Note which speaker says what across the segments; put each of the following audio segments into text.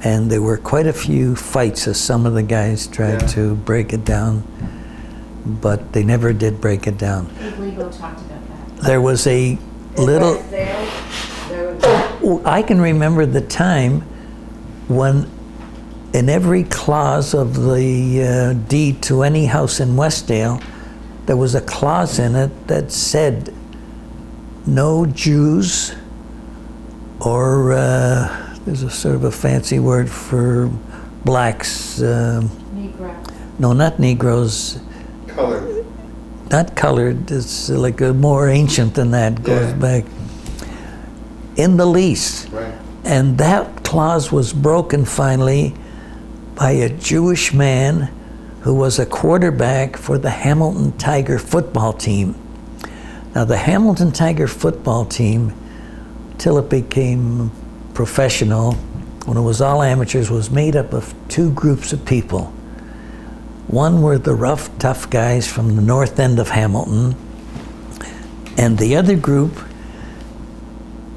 Speaker 1: And there were quite a few fights as some of the guys tried to break it down, but they never did break it down.
Speaker 2: Lego talked about that.
Speaker 1: There was a little... I can remember the time when in every clause of the deed to any house in Westdale, there was a clause in it that said no Jews or there's a sort of a fancy word for blacks.
Speaker 2: Negro.
Speaker 1: No, not Negroes.
Speaker 3: Colored.
Speaker 1: Not colored. It's like a more ancient than that. Goes back in the lease.
Speaker 3: Right.
Speaker 1: And that clause was broken finally by a Jewish man who was a quarterback for the Hamilton Tiger football team. Now the Hamilton Tiger football team, till it became professional, when it was all amateurs, was made up of two groups of people. One were the rough, tough guys from the north end of Hamilton, and the other group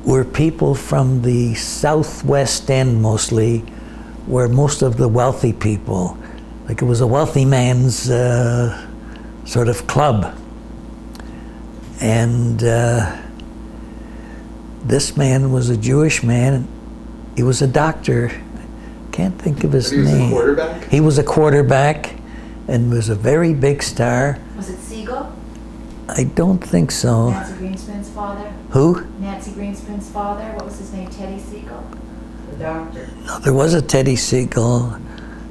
Speaker 1: were people from the southwest end mostly, where most of the wealthy people, like it was a wealthy man's sort of club. And this man was a Jewish man. He was a doctor. Can't think of his name.
Speaker 3: He was a quarterback?
Speaker 1: He was a quarterback and was a very big star.
Speaker 2: Was it Siegel?
Speaker 1: I don't think so.
Speaker 2: Nancy Greenspan's father?
Speaker 1: Who?
Speaker 2: Nancy Greenspan's father? What was his name? Teddy Siegel? The doctor.
Speaker 1: No, there was a Teddy Siegel.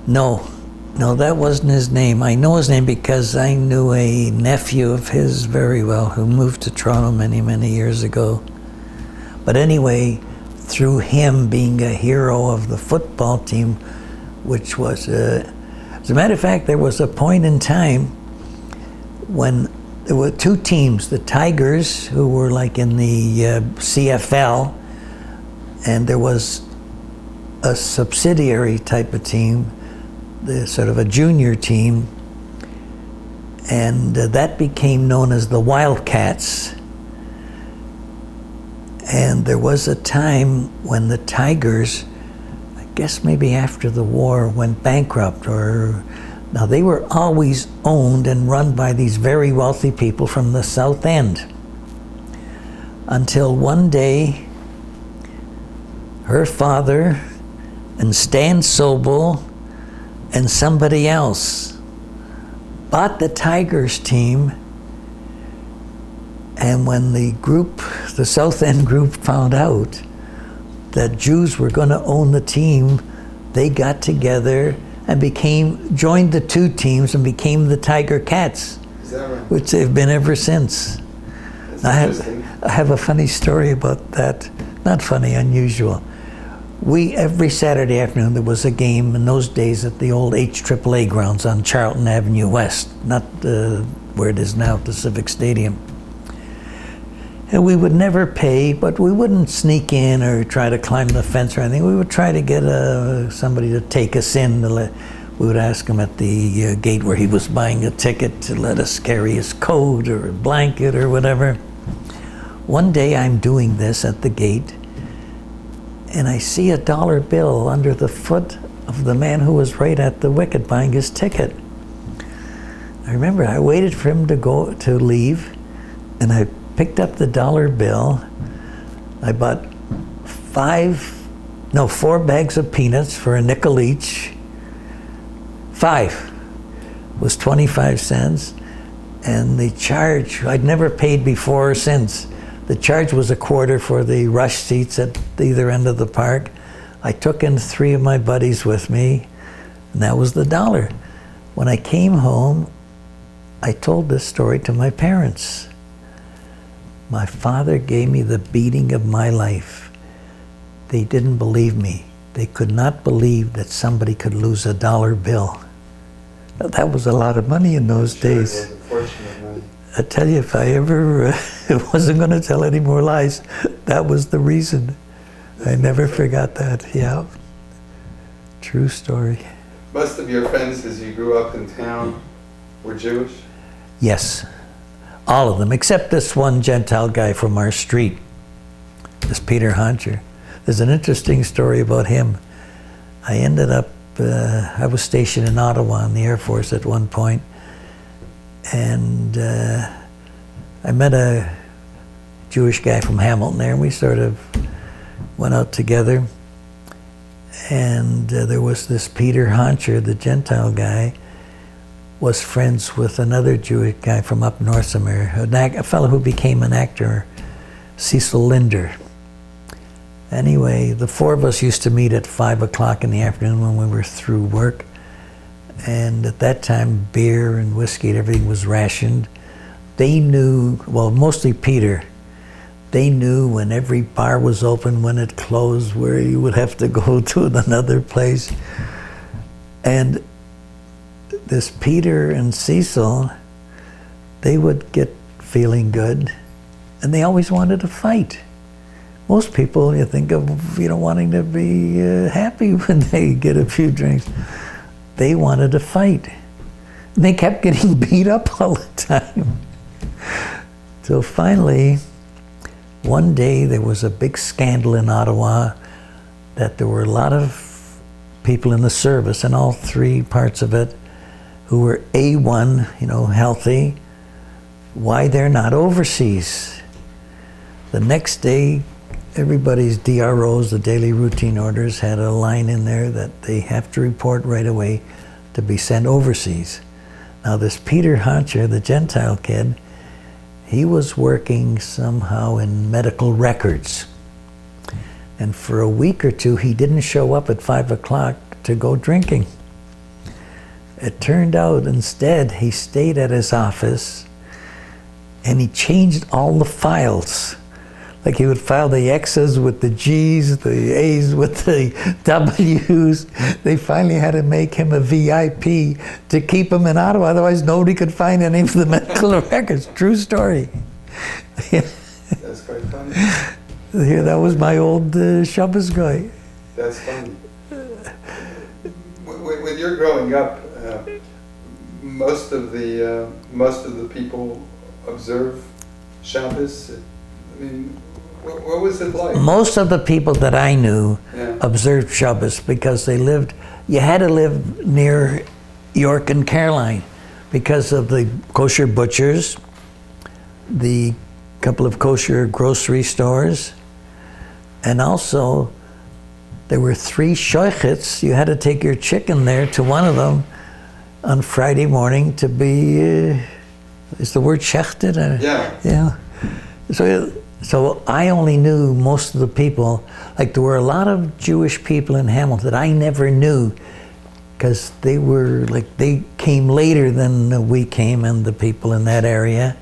Speaker 1: No, that wasn't his name. I know his name because I knew a nephew of his very well who moved to Toronto many, many years ago. But anyway, through him being a hero of the football team, which was, as a matter of fact, there was a point in time when there were two teams, the Tigers, who were like in the CFL, and there was a subsidiary type of team, the sort of a junior team, and that became known as the Wildcats. And there was a time when the Tigers, I guess maybe after the war, went bankrupt, or now they were always owned and run by these very wealthy people from the South End. Until one day, her father and Stan Sobel and somebody else bought the Tigers team, and when the group, the South End group, found out that Jews were going to own the team, they got together and joined the two teams and became the Tiger Cats.
Speaker 3: Is that right?
Speaker 1: Which they've been ever since. I have a funny story about that. Not funny, unusual. Every Saturday afternoon there was a game in those days at the old HAAA grounds on Charlton Avenue West, not where it is now, the Civic Stadium. And we would never pay, but we wouldn't sneak in or try to climb the fence or anything. We would try to get somebody to take us in. We would ask him at the gate where he was buying a ticket to let us carry his coat or a blanket or whatever. One day I'm doing this at the gate, and I see a dollar bill under the foot of the man who was right at the wicket buying his ticket. I remember I waited for him to leave, and I picked up the dollar bill. I bought 4 bags of peanuts for a nickel each. 5 was 25 cents. And the charge, I'd never paid before or since. The charge was $0.25 for the rush seats at either end of the park. I took in 3 of my buddies with me, and that was the dollar. When I came home, I told this story to my parents. My father gave me the beating of my life. They didn't believe me. They could not believe that somebody could lose a dollar bill. That was a lot of money in those days.
Speaker 3: It was a fortune of money.
Speaker 1: I tell you, if I ever wasn't going to tell any more lies, that was the reason. I never forgot that, yeah. True story.
Speaker 3: Most of your friends as you grew up in town were Jewish?
Speaker 1: Yes, all of them, except this one Gentile guy from our street, this Peter Hunter. There's an interesting story about him. I ended up, I was stationed in Ottawa in the Air Force at one point, and I met a Jewish guy from Hamilton there, and we sort of went out together. And there was this Peter Honcher, the Gentile guy, was friends with another Jewish guy from up north somewhere, a fellow who became an actor, Cecil Linder. Anyway, the four of us used to meet at 5 o'clock in the afternoon when we were through work. And at that time, beer and whiskey and everything was rationed. They knew, well, mostly Peter, they knew when every bar was open, when it closed, where you would have to go to another place. And this Peter and Cecil, they would get feeling good, and they always wanted to fight. Most people, you think of, wanting to be happy when they get a few drinks. They wanted to fight. And they kept getting beat up all the time. So finally, one day there was a big scandal in Ottawa that there were a lot of people in the service, in all three parts of it, who were A1, healthy. Why they're not overseas? The next day, everybody's DROs, the daily routine orders, had a line in there that they have to report right away to be sent overseas. Now this Peter Honcher, the Gentile kid, he was working somehow in medical records. And for a week or two, he didn't show up at 5 o'clock to go drinking. It turned out instead he stayed at his office and he changed all the files. Like he would file the X's with the G's, the A's with the W's. They finally had to make him a VIP to keep him in Ottawa, otherwise nobody could find any of the medical records. True story.
Speaker 3: That's quite funny.
Speaker 1: Here, that was my old Shabbos guy.
Speaker 3: That's funny. When you're growing up, most of the people observe Shabbos. I mean, what was it like?
Speaker 1: Most of the people that I knew
Speaker 3: Yeah.
Speaker 1: observed Shabbos because you had to live near York and Caroline because of the kosher butchers, the couple of kosher grocery stores, and also there were 3 shoichets. You had to take your chicken there to one of them on Friday morning to be, is the word shechted?
Speaker 3: Yeah.
Speaker 1: Yeah. So I only knew most of the people. Like there were a lot of Jewish people in Hamilton that I never knew because they came later than we came, and the people in that area.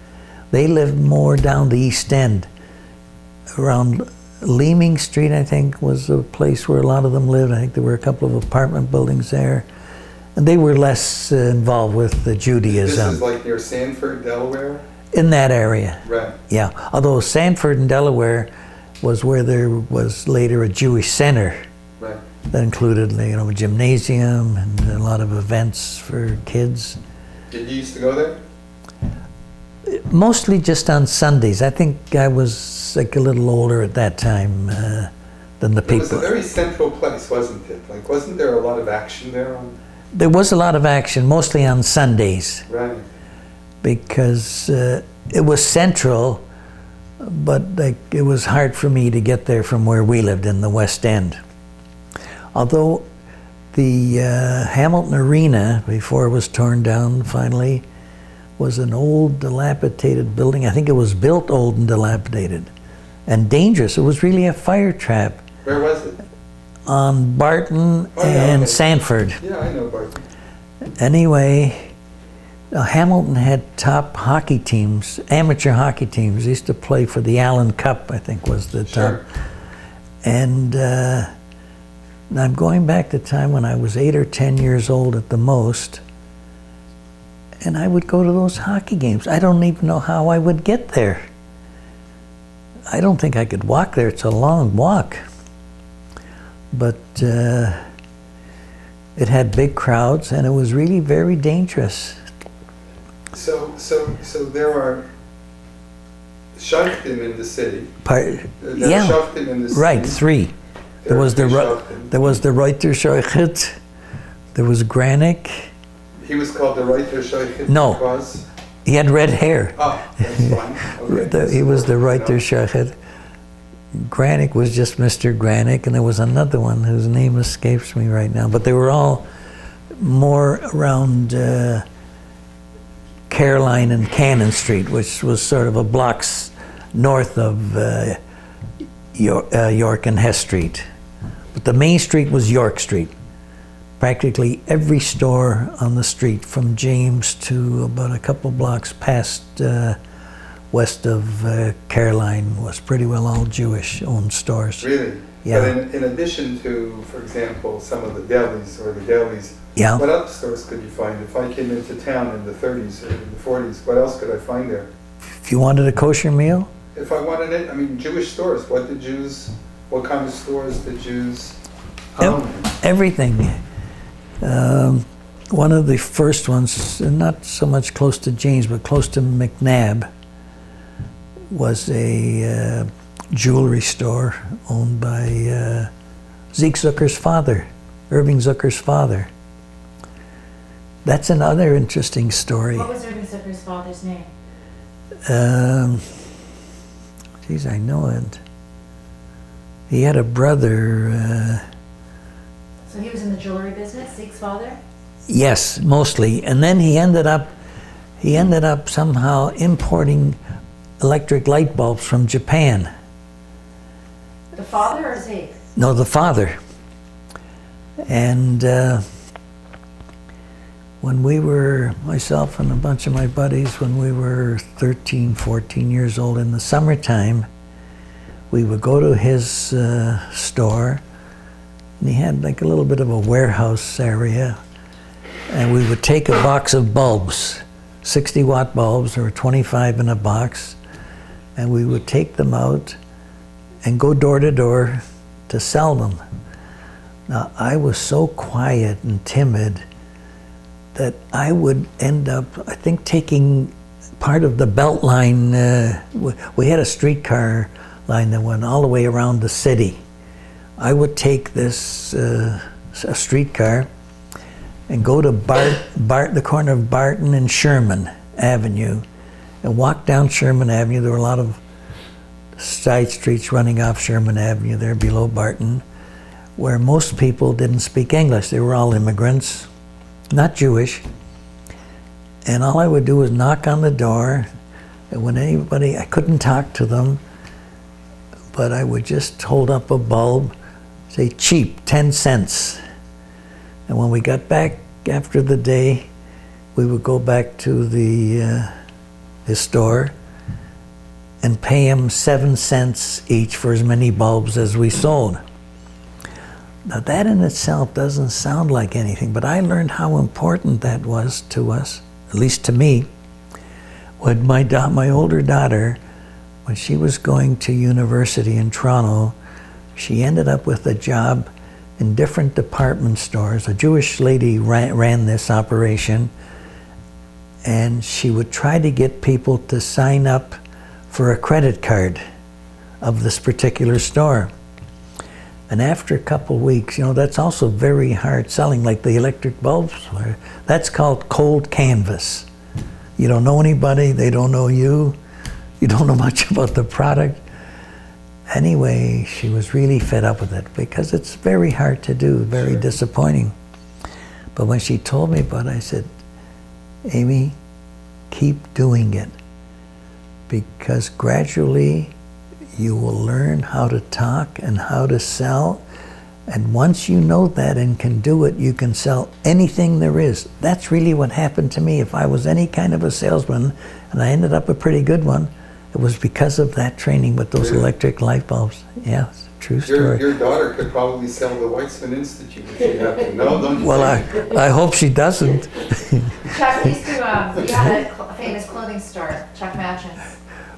Speaker 1: They lived more down the East End. Around Leeming Street, I think, was a place where a lot of them lived. I think there were a couple of apartment buildings there. And they were less involved with the Judaism.
Speaker 3: This is like near Sanford, Delaware?
Speaker 1: In that area.
Speaker 3: Right.
Speaker 1: Yeah, although Sanford and Delaware was where there was later a Jewish center.
Speaker 3: Right.
Speaker 1: That included, a gymnasium and a lot of events for kids.
Speaker 3: Did you used to go there?
Speaker 1: Mostly just on Sundays. I think I was like a little older at that time than the
Speaker 3: It was a
Speaker 1: people.
Speaker 3: very central place, wasn't it? Like, wasn't there a lot of action there?
Speaker 1: There was a lot of action, mostly on Sundays,
Speaker 3: Right.
Speaker 1: because it was central, but it was hard for me to get there from where we lived in the West End. Although the Hamilton Arena, before it was torn down finally, was an old dilapidated building. I think it was built old and dilapidated and dangerous. It was really a fire trap.
Speaker 3: Where was it?
Speaker 1: On Barton
Speaker 3: Oh, yeah,
Speaker 1: and
Speaker 3: okay.
Speaker 1: Sanford.
Speaker 3: Yeah, I know Barton.
Speaker 1: Anyway, Hamilton had top hockey teams, amateur hockey teams. They used to play for the Allen Cup, I think was the top.
Speaker 3: Sure.
Speaker 1: And I'm going back to a time when I was 8 or 10 years old at the most, and I would go to those hockey games. I don't even know how I would get there. I don't think I could walk there. It's a long walk. But it had big crowds, and it was really very dangerous.
Speaker 3: So there are shoftim in the city.
Speaker 1: Part,
Speaker 3: There are
Speaker 1: yeah,
Speaker 3: shoftim in the city.
Speaker 1: right, 3. There was the
Speaker 3: Sharpton.
Speaker 1: there was the Reuter Scheuchert. There was Granick.
Speaker 3: He was called the Reuter Scheuchert
Speaker 1: No.
Speaker 3: because?
Speaker 1: He had red hair.
Speaker 3: Oh, that's fine. Okay.
Speaker 1: He was the
Speaker 3: No.
Speaker 1: Reuter Scheuchert. Granick was just Mr. Granick, and there was another one whose name escapes me right now. But they were all more around Caroline and Cannon Street, which was sort of a blocks north of York and Hess Street. But the main street was York Street. Practically every store on the street, from James to about a couple blocks past west of Caroline, was pretty well all Jewish-owned stores.
Speaker 3: Really?
Speaker 1: Yeah.
Speaker 3: But in addition to, for example, some of the delis or the delis,
Speaker 1: Yeah.
Speaker 3: what other stores could you find? If I came into town in the 30s or in the 40s, what else could I find there?
Speaker 1: If you wanted a kosher meal,
Speaker 3: If I wanted it, I mean, Jewish stores. What kind of stores did Jews own?
Speaker 1: everything. One of the first ones, not so much close to James, but close to McNabb, was a jewelry store owned by Zeke Zucker's father, Irving Zucker's father. That's another interesting story.
Speaker 2: What was Irving Zucker's father's name?
Speaker 1: Geez, I know it. He had a brother.
Speaker 2: So he was in the jewelry business, Zeke's father?
Speaker 1: Yes, mostly. And then he ended up somehow importing electric light bulbs from Japan.
Speaker 2: The father or Zeke?
Speaker 1: No, the father. And when we were, myself and a bunch of my buddies, when we were 13, 14 years old in the summertime, we would go to his store, and he had like a little bit of a warehouse area, and we would take a box of bulbs, 60-watt bulbs, or 25 in a box, and we would take them out and go door to door to sell them. Now, I was so quiet and timid that I would end up, I think, taking part of the belt line. We had a streetcar line that went all the way around the city. I would take this a streetcar and go to the corner of Barton and Sherman Avenue and walk down Sherman Avenue. There were a lot of side streets running off Sherman Avenue there below Barton, where most people didn't speak English. They were all immigrants, not Jewish. And all I would do was knock on the door, and when anybody, I couldn't talk to them, but I would just hold up a bulb, say cheap, 10 cents. And when we got back after the day, we would go back to his store and pay him 7 cents each for as many bulbs as we sold. Now that in itself doesn't sound like anything, but I learned how important that was to us, at least to me, when my older daughter, when she was going to university in Toronto, she ended up with a job in different department stores. A Jewish lady ran this operation, and she would try to get people to sign up for a credit card of this particular store. And after a couple weeks, that's also very hard selling, like the electric bulbs. That's called cold canvas. You don't know anybody, they don't know you, you don't know much about the product. Anyway, she was really fed up with it because it's very hard to do, very disappointing. But when she told me about it, I said, Amy, keep doing it, because gradually you will learn how to talk and how to sell. And once you know that and can do it, you can sell anything there is. That's really what happened to me. If I was any kind of a salesman, and I ended up a pretty good one, it was because of that training with those electric light bulbs. Yeah, it's a true story.
Speaker 3: Your daughter could probably sell the Weizmann Institute if she had to. No, don't you
Speaker 1: Well,
Speaker 3: think?
Speaker 1: I hope she doesn't.
Speaker 2: Chuck used to, you had a famous clothing store, Chuck Matchen.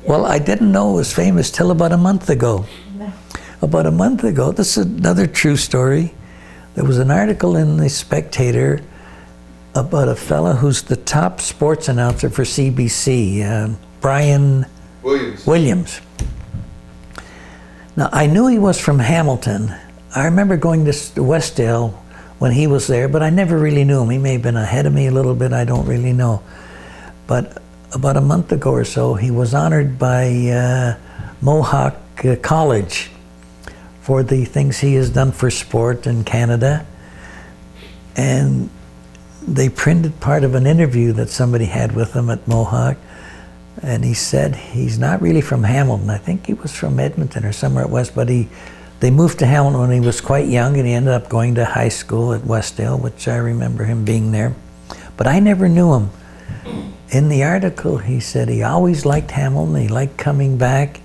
Speaker 1: Well, I didn't know it was famous till about a month ago. About a month ago, this is another true story. There was an article in the Spectator about a fella who's the top sports announcer for CBC, Brian Williams. Now, I knew he was from Hamilton. I remember going to Westdale when he was there, but I never really knew him. He may have been ahead of me a little bit, I don't really know. But about a month ago or so, he was honored by Mohawk College for the things he has done for sport in Canada. And they printed part of an interview that somebody had with him at Mohawk, and he said he's not really from Hamilton. I think he was from Edmonton or somewhere at West, but they moved to Hamilton when he was quite young, and he ended up going to high school at Westdale, which I remember him being there. But I never knew him. In the article, he said he always liked Hamilton, he liked coming back.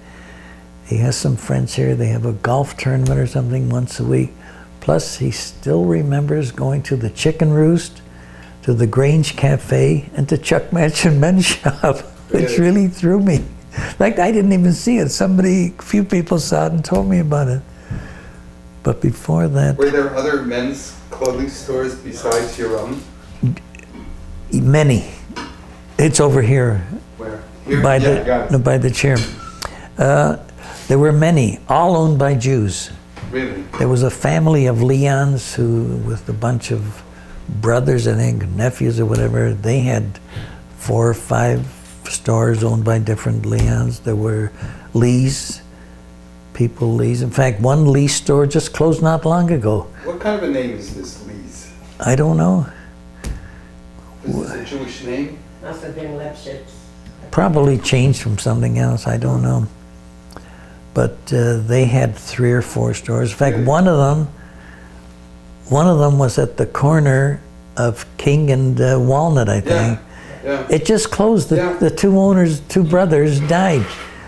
Speaker 1: He has some friends here, they have a golf tournament or something once a week. Plus, he still remembers going to the Chicken Roost, to the Grange Cafe, and to Chuck Matchen Men's Shop, which really threw me. In fact, I didn't even see it. A few people saw it and told me about it. But before that...
Speaker 3: Were there other men's clothing stores besides your own?
Speaker 1: Many. It's over here.
Speaker 3: Where? Here?
Speaker 1: By
Speaker 3: Yeah, got it.
Speaker 1: no, by the chair. There were many, all owned by Jews.
Speaker 3: Really?
Speaker 1: There was a family of Leons who, with a bunch of brothers, I think, nephews or whatever, they had 4 or 5 stores owned by different Leons. There were Lees, Lees. In fact, one Lee store just closed not long ago.
Speaker 3: What kind of a name is this, Lee's?
Speaker 1: I don't know.
Speaker 3: Is this a Jewish name?
Speaker 4: Must have been Lepschitz.
Speaker 1: Probably changed from something else, I don't know. But they had 3 or 4 stores. In fact, one of them was at the corner of King and Walnut, I think.
Speaker 3: Yeah.
Speaker 1: It just closed.
Speaker 3: Yeah.
Speaker 1: The 2 brothers died.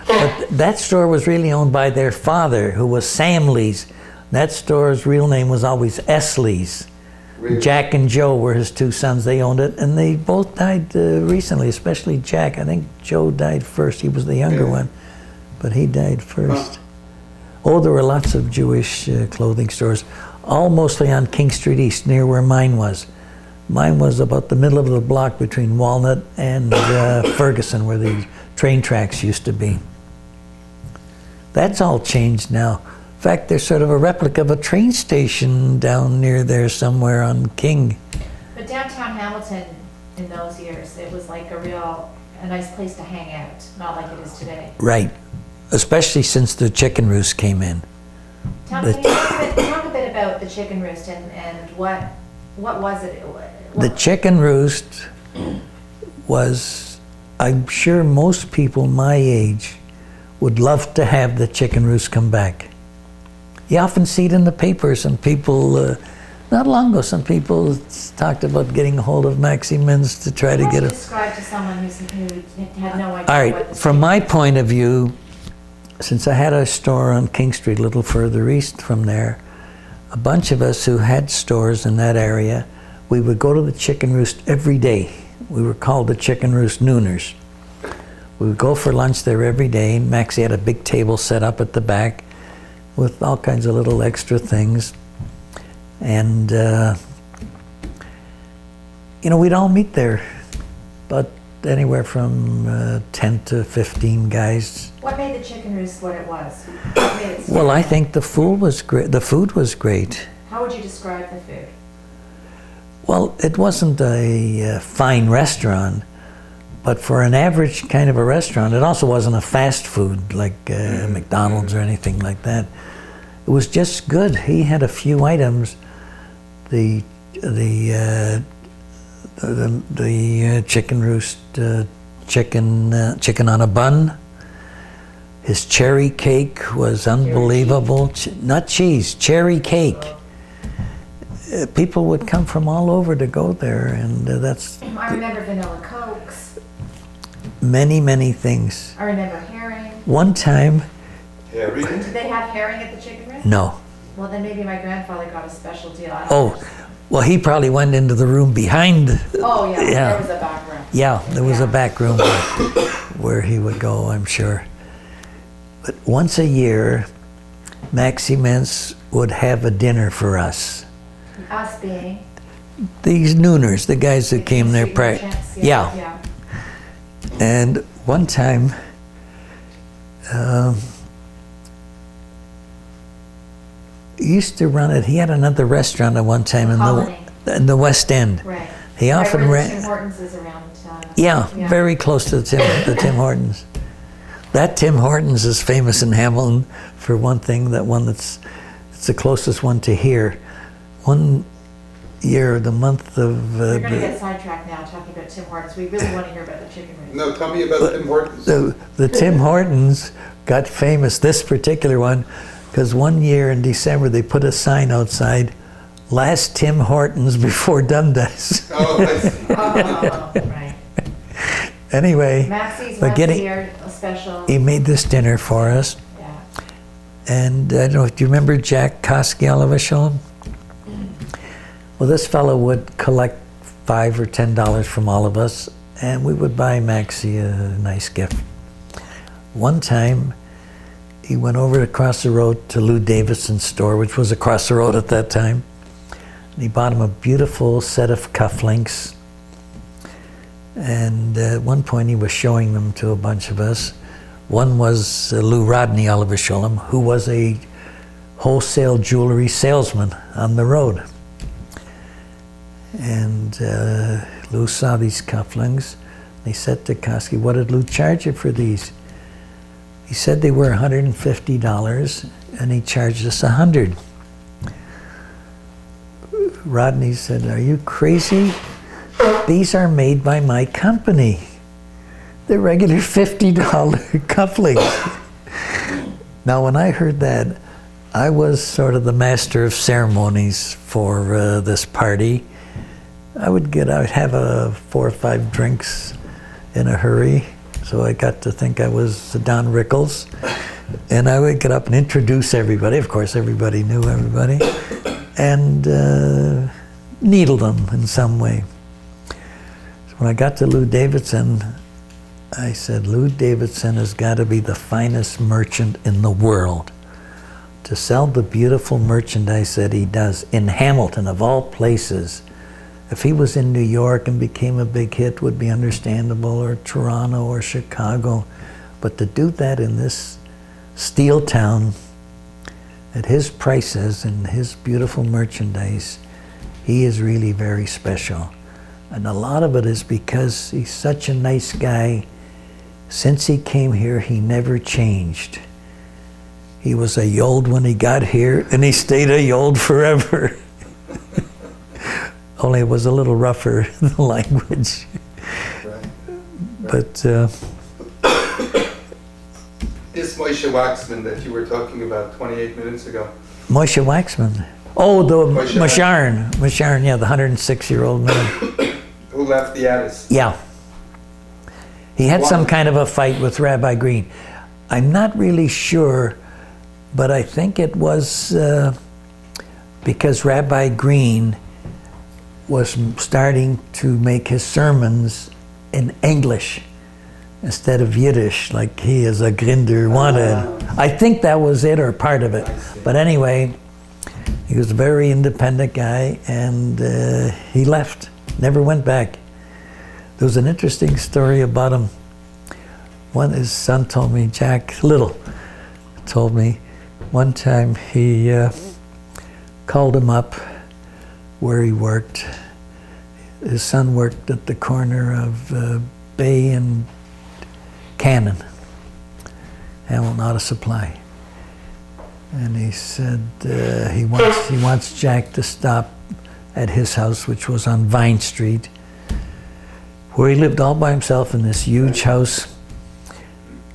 Speaker 1: But that store was really owned by their father, who was Sam Lees. That store's real name was always S. Lees.
Speaker 3: Really?
Speaker 1: Jack and Joe were his 2 sons. They owned it, and they both died recently, especially Jack. I think Joe died first. He was the younger one, but he died first.
Speaker 3: Huh.
Speaker 1: Oh, there were lots of Jewish clothing stores, all mostly on King Street East, near where mine was. Mine was about the middle of the block between Walnut and Ferguson, where the train tracks used to be. That's all changed now. In fact, there's sort of a replica of a train station down near there somewhere on King.
Speaker 2: But downtown Hamilton in those years, it was like a nice place to hang out, not like it is today.
Speaker 1: Right, especially since the Chicken Roost came in.
Speaker 2: Can you talk a bit about the Chicken Roost and what was it?
Speaker 1: The Chicken Roost was, I'm sure most people my age would love to have the Chicken Roost come back. You often see it in the papers, and people, not long ago, some people talked about getting a hold of Maxi Men's to try to get it.
Speaker 2: Describe to someone who had no idea.
Speaker 1: All
Speaker 2: what
Speaker 1: right,
Speaker 2: this
Speaker 1: from my
Speaker 2: was.
Speaker 1: point of view, since I had a store on King Street a little further east from there, a bunch of us who had stores in that area, we would go to the Chicken Roost every day. We were called the Chicken Roost Nooners. We would go for lunch there every day. Maxie had a big table set up at the back with all kinds of little extra things. And, we'd all meet there, but anywhere from 10 to 15 guys.
Speaker 2: What made the Chicken Roost what it was? What made it
Speaker 1: Well, I
Speaker 2: stand
Speaker 1: think the food was great. The food was great.
Speaker 2: out? How would you describe the food?
Speaker 1: Well, it wasn't a fine restaurant, but for an average kind of a restaurant, it also wasn't a fast food like McDonald's or anything like that. It was just good. He had a few items. The Chicken Roost chicken on a bun. His cherry cake was unbelievable. Not cheese, cherry cake. People would come from all over to go there, and that's
Speaker 2: I remember vanilla Cokes.
Speaker 1: many, many things.
Speaker 2: I remember herring.
Speaker 1: One time,
Speaker 3: Harry?
Speaker 2: Did they have herring at the Chicken Roost?
Speaker 1: no.
Speaker 2: Well, then maybe my grandfather got a special deal. I don't
Speaker 1: Oh,
Speaker 2: know.
Speaker 1: well, he probably went into the room behind.
Speaker 2: Oh, yeah,
Speaker 1: Yeah.
Speaker 2: there was a back room.
Speaker 1: Yeah, there was a
Speaker 2: Yeah.
Speaker 1: back room where he would go, I'm sure. But once a year, Maxi Men's would have a dinner for us.
Speaker 2: Us being.
Speaker 1: These nooners, the guys that came there,
Speaker 2: Street merchants,
Speaker 1: yeah.
Speaker 2: Yeah.
Speaker 1: And one time, used to run it. He had another restaurant at one time
Speaker 2: Colony.
Speaker 1: in the West End.
Speaker 2: Right.
Speaker 1: He often
Speaker 2: right where
Speaker 1: ran.
Speaker 2: the Tim Hortons is around.
Speaker 1: Yeah, very close to the Tim Hortons. That Tim Hortons is famous in Hamilton for one thing. That one it's the closest one to here. One year, the month of.
Speaker 2: We're going to get sidetracked now talking about Tim Hortons. We really want to hear about the chicken wings.
Speaker 3: No, tell me about Tim Hortons.
Speaker 1: The Tim Hortons got famous, this particular one, because one year in December they put a sign outside, "Last Tim Hortons before Dundas."
Speaker 3: Oh, I see.
Speaker 2: Oh, right.
Speaker 1: Anyway,
Speaker 2: Maxie's
Speaker 1: but
Speaker 2: once
Speaker 1: getting-
Speaker 2: a year, a special.
Speaker 1: he made this dinner for us,
Speaker 2: Yeah.
Speaker 1: and I don't know, do you remember Jack Koski, all of us, Sean? Well, this fellow would collect $5 or $10 from all of us, and we would buy Maxie a nice gift. One time, he went over across the road to Lou Davidson's store, which was across the road at that time, and he bought him a beautiful set of cufflinks. And at one point, he was showing them to a bunch of us. One was Lou Rodney, Oliver Sholem, who was a wholesale jewelry salesman on the road. And Lou saw these cufflinks. He said to Koski, "What did Lou charge you for these?" He said they were $150, and he charged us $100. Rodney said, "Are you crazy? These are made by my company. They're regular $50 cufflinks." Now, when I heard that, I was sort of the master of ceremonies for this party. I would have 4 or 5 drinks in a hurry, so I got to think I was Don Rickles, and I would get up and introduce everybody. Of course, everybody knew everybody, and needle them in some way. So when I got to Lou Davidson, I said, "Lou Davidson has got to be the finest merchant in the world to sell the beautiful merchandise that he does in Hamilton, of all places. If he was in New York and became a big hit, would be understandable, or Toronto or Chicago. But to do that in this steel town, at his prices and his beautiful merchandise, he is really very special." And a lot of it is because he's such a nice guy. Since he came here, he never changed. He was a Yold when he got here, and he stayed a Yold forever. Only it was a little rougher, the language.
Speaker 3: Right.
Speaker 1: But
Speaker 3: This Moshe Waxman that you were talking about 28 minutes ago.
Speaker 1: Moshe Waxman. Oh, the
Speaker 3: Moshe
Speaker 1: Masharn, yeah, the 106-year-old man.
Speaker 3: Who left the Addis?
Speaker 1: Yeah. He had some
Speaker 3: Why?
Speaker 1: kind of a fight with Rabbi Green. I'm not really sure, but I think it was because Rabbi Green was starting to make his sermons in English instead of Yiddish, like he as a Grinder wanted. I think that was it, or part of it. But anyway, he was a very independent guy, and he left, never went back. There was an interesting story about him. His son told me, Jack Little told me, one time he called him up where he worked. His son worked at the corner of Bay and Cannon, Hamilton Auto Supply. And he said he wants Jack to stop at his house, which was on Vine Street, where he lived all by himself in this huge house.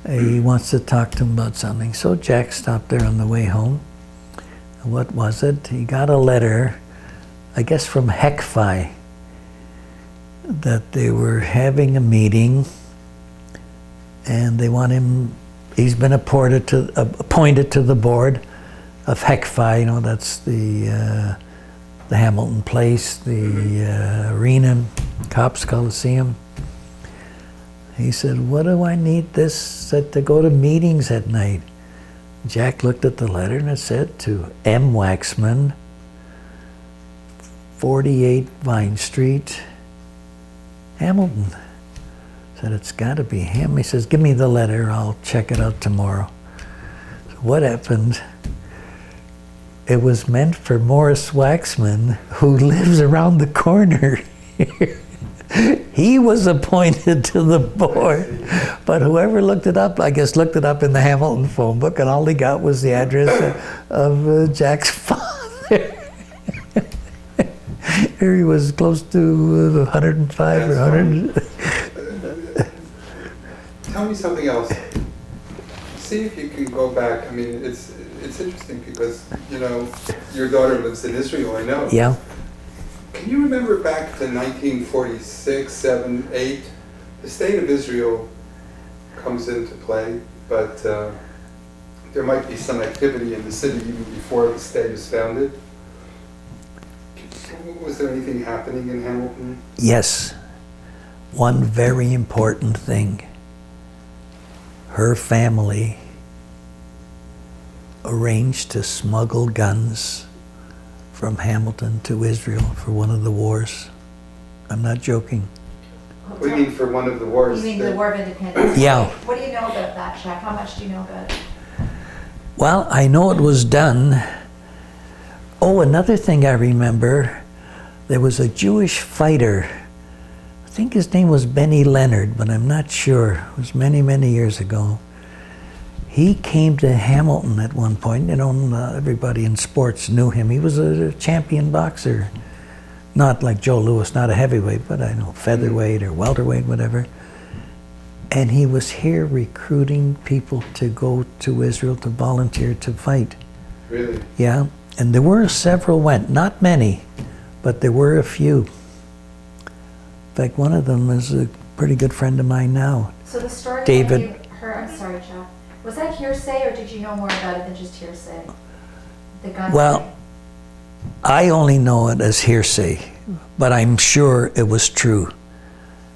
Speaker 1: He wants to talk to him about something. So Jack stopped there on the way home. And what was it? He got a letter, I guess from HECFI, that they were having a meeting, and they want him. He's been appointed to the board of HECFI. You know, that's the Hamilton Place, the arena, Cops Coliseum. He said, "What do I need this to go to meetings at night?" Jack looked at the letter, and it said to M. Waxman, 48 Vine Street, Hamilton. Said, "It's got to be him." He says, "Give me the letter, I'll check it out tomorrow." So what happened? It was meant for Morris Waxman, who lives around the corner. He was appointed to the board, but whoever looked it up, I guess, looked it up in the Hamilton phone book, and all he got was the address of Jack's father. Here he was close to 105 or 100.
Speaker 3: Tell me something else. See if you can go back. I mean, it's interesting because, you know, your daughter lives in Israel, I know.
Speaker 1: Yeah.
Speaker 3: Can you remember back to 1946, 7, 8? The state of Israel comes into play, but there might be some activity in the city even before the state is founded. Was there anything happening in Hamilton?
Speaker 1: Yes. One very important thing. Her family arranged to smuggle guns from Hamilton to Israel for one of the wars. I'm not joking.
Speaker 3: What do you mean for one of the wars?
Speaker 2: You mean the War of Independence?
Speaker 1: Yeah.
Speaker 2: What do you know about that, Jack? How much do you know about it?
Speaker 1: Well, I know it was done. Oh, another thing I remember, there was a Jewish fighter. I think his name was Benny Leonard, but I'm not sure. It was many, many years ago. He came to Hamilton at one point. You know, everybody in sports knew him. He was a champion boxer. Not like Joe Louis, not a heavyweight, but I know featherweight or welterweight, whatever. And he was here recruiting people to go to Israel to volunteer to fight.
Speaker 3: Really?
Speaker 1: Yeah, and there were several went, not many, but there were a few. In fact, one of them is a pretty good friend of mine now.
Speaker 2: So the story
Speaker 1: David.
Speaker 2: that you heard, I'm sorry, Jack. Was that hearsay, or did you know more about it than just hearsay? The gun
Speaker 1: Well,
Speaker 2: thing?
Speaker 1: I only know it as hearsay, but I'm sure it was true.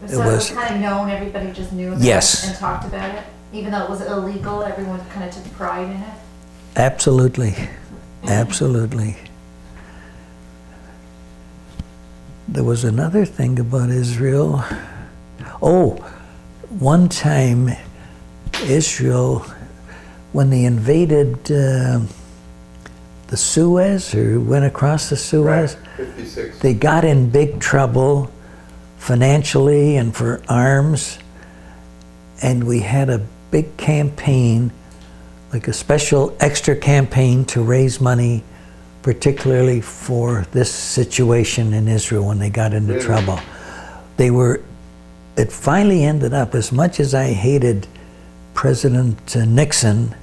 Speaker 2: So it
Speaker 1: was-
Speaker 2: was kind of known, everybody just knew about
Speaker 1: Yes.
Speaker 2: it and talked about it? Even though it was illegal, everyone kind of took pride in it?
Speaker 1: Absolutely, absolutely. There was another thing about Israel. Oh, one time Israel, when they invaded the Suez, or went across the Suez,
Speaker 3: Right, 56.
Speaker 1: they got in big trouble financially and for arms, and we had a big campaign, like a special extra campaign to raise money, particularly for this situation in Israel when they got into
Speaker 3: Really?
Speaker 1: trouble. It finally ended up, as much as I hated President Nixon,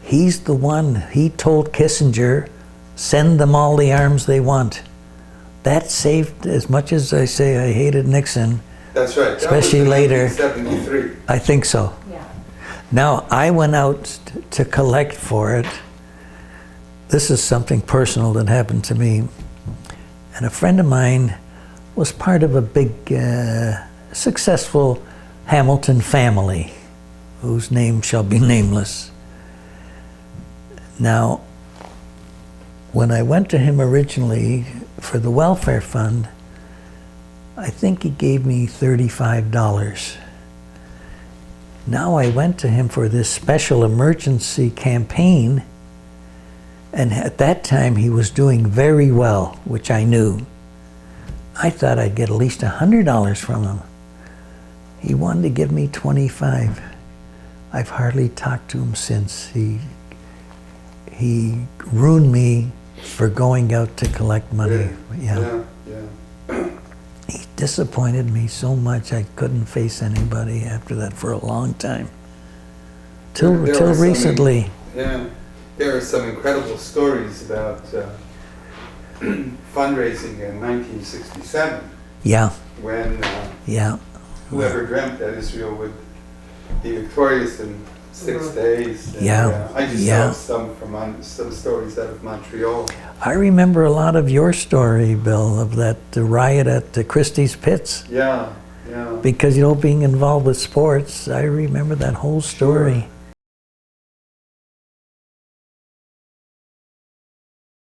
Speaker 1: he's the one, he told Kissinger, send them all the arms they want. That saved, as much as I say I hated Nixon,
Speaker 3: That's right.
Speaker 1: Especially later.
Speaker 3: 1973.
Speaker 1: I think so.
Speaker 2: Yeah.
Speaker 1: Now, I went out to collect for it. This is something personal that happened to me. And a friend of mine was part of a big, successful Hamilton family, whose name shall be nameless. Now, when I went to him originally for the welfare fund, I think he gave me $35. Now I went to him for this special emergency campaign, and at that time he was doing very well, which I knew. I thought I'd get at least $100 from him. He wanted to give me $25. I've hardly talked to him since. He ruined me for going out to collect money.
Speaker 3: Really?
Speaker 1: Yeah.
Speaker 3: Yeah.
Speaker 1: He disappointed me so much I couldn't face anybody after that for a long time. Till
Speaker 3: There are some
Speaker 1: recently.
Speaker 3: Yeah. There are some incredible stories about fundraising in 1967
Speaker 1: Yeah,
Speaker 3: when
Speaker 1: yeah.
Speaker 3: whoever dreamt that Israel would be victorious in 6 days. And,
Speaker 1: Yeah,
Speaker 3: I just
Speaker 1: yeah.
Speaker 3: saw some stories out of Montreal.
Speaker 1: I remember a lot of your story, Bill, of that riot at Christie's Pits.
Speaker 3: Yeah, yeah.
Speaker 1: Because, you know, being involved with sports, I remember that whole story.